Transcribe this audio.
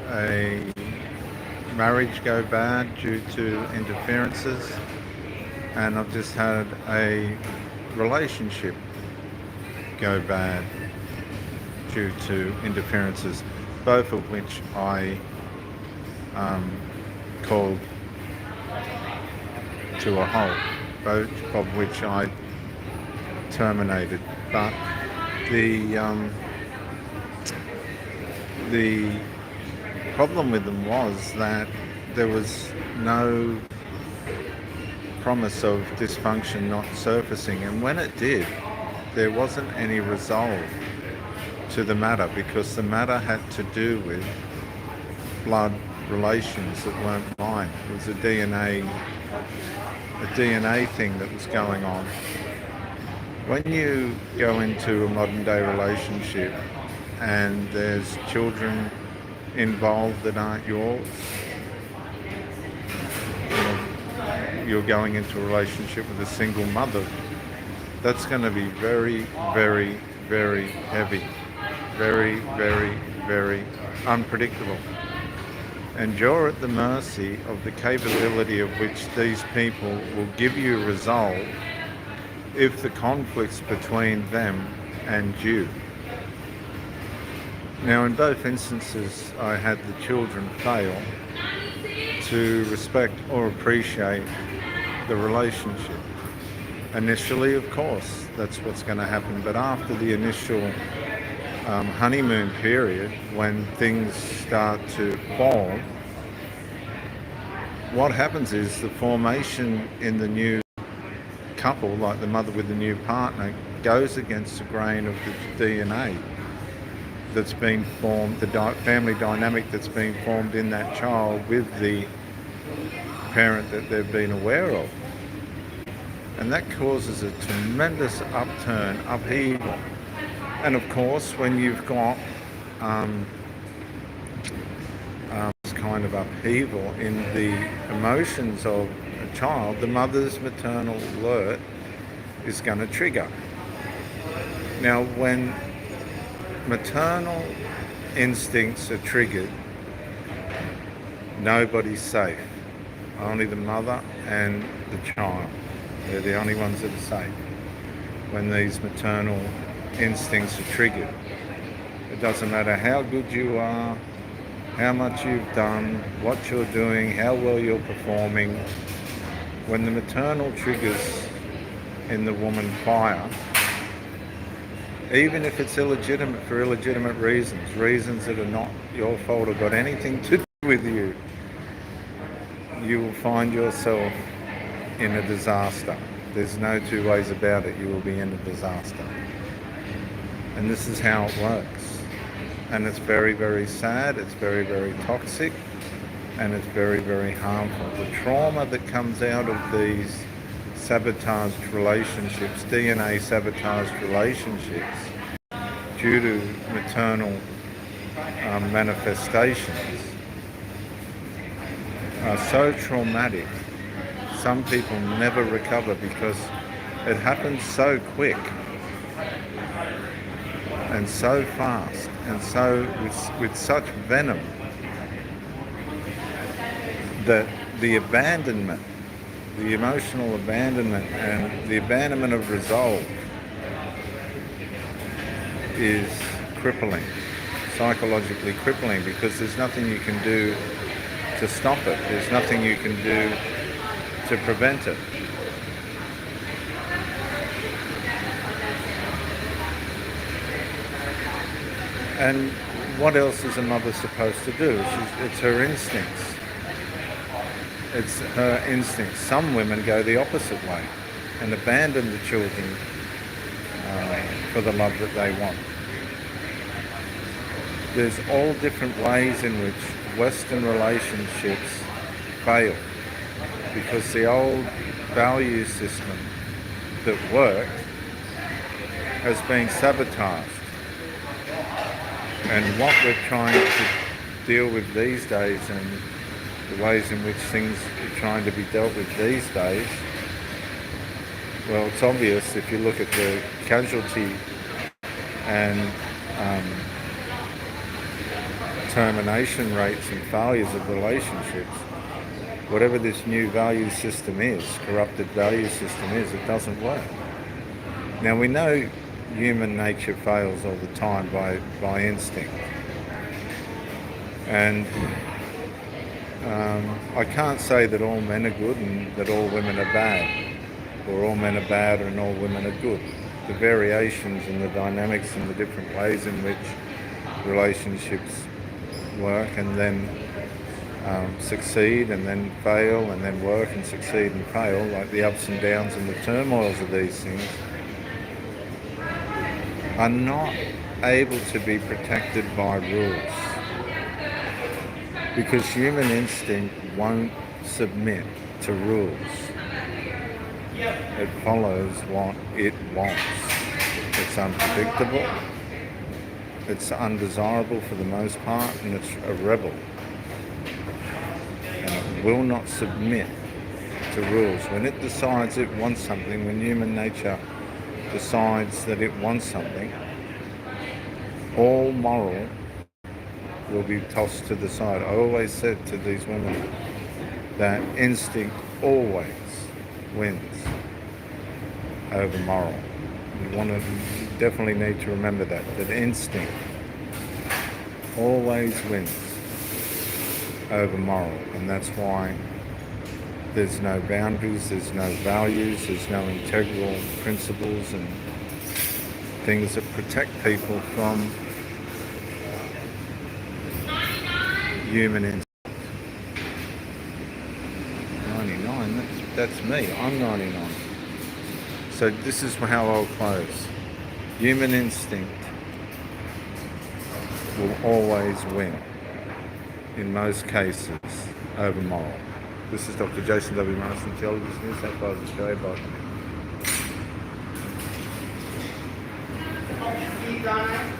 a marriage go bad due to interferences, and I've just had a relationship go bad due to interferences, both of which I called to a halt, both of which I terminated. But the the problem with them was that there was no promise of dysfunction not surfacing, and when it did, there wasn't any resolve to the matter, because the matter had to do with blood relations that weren't mine. It was a DNA thing that was going on. When you go into a modern day relationship and there's children involved that aren't yours, you're going into a relationship with a single mother, that's going to be very, very, very heavy, very, very, very unpredictable. And you're at the mercy of the capability of which these people will give you resolve if the conflict's between them and you. Now, in both instances, I had the children fail to respect or appreciate the relationship. Initially, of course, that's what's going to happen, but after the initial honeymoon period, when things start to fall, what happens is the formation in the new couple, like the mother with the new partner, goes against the grain of the DNA that's been formed, the family dynamic that's been formed in that child with the parent that they've been aware of. And that causes a tremendous upheaval. And of course, when you've got this kind of upheaval in the emotions of a child, the mother's maternal alert is going to trigger. Now, when maternal instincts are triggered, nobody's safe. Only the mother and the child. They're the only ones that are safe when these maternal instincts are triggered. It doesn't matter how good you are, how much you've done, what you're doing, how well you're performing. When the maternal triggers in the woman fire, even if it's illegitimate for illegitimate reasons that are not your fault or got anything to do with you, you will find yourself in a disaster. There's no two ways about it. You will be in a disaster. And this is how it works. And it's very, very sad. It's very, very toxic. And it's very, very harmful. The trauma that comes out of these sabotaged relationships, DNA sabotaged relationships, due to maternal manifestations, are so traumatic. Some people never recover because it happens so quick and so fast and so with such venom that the abandonment, the emotional abandonment and the abandonment of resolve is crippling, psychologically crippling, because there's nothing you can do to stop it. There's nothing you can do to prevent it. And what else is a mother supposed to do? It's her instincts. It's her instincts. Some women go the opposite way and abandon the children for the love that they want. There's all different ways in which Western relationships fail, because the old value system that worked has been sabotaged. And what we're trying to deal with these days, and the ways in which things are trying to be dealt with these days, well, it's obvious if you look at the casualty and termination rates and failures of relationships, whatever this new value system is, corrupted value system is, it doesn't work. Now we know human nature fails all the time by instinct. And I can't say that all men are good and that all women are bad, or all men are bad and all women are good. The variations and the dynamics and the different ways in which relationships work and then succeed and then fail and then work and succeed and fail, like the ups and downs and the turmoils of these things, are not able to be protected by rules. Because human instinct won't submit to rules. It follows what it wants. It's unpredictable, it's undesirable for the most part, and it's a rebel. And it will not submit to rules. When it decides it wants something, when human nature decides that it wants something, all moral will be tossed to the side. I always said to these women that instinct always wins over moral. You definitely need to remember that instinct always wins over moral, and that's why there's no boundaries, there's no values, there's no integral principles and things that protect people from human instinct. 99, that's me, I'm 99. So this is how I'll close. Human instinct will always win, in most cases, over moral. This is Dr. Jason W. Marston, Television, New South Wales, Australia. Bye.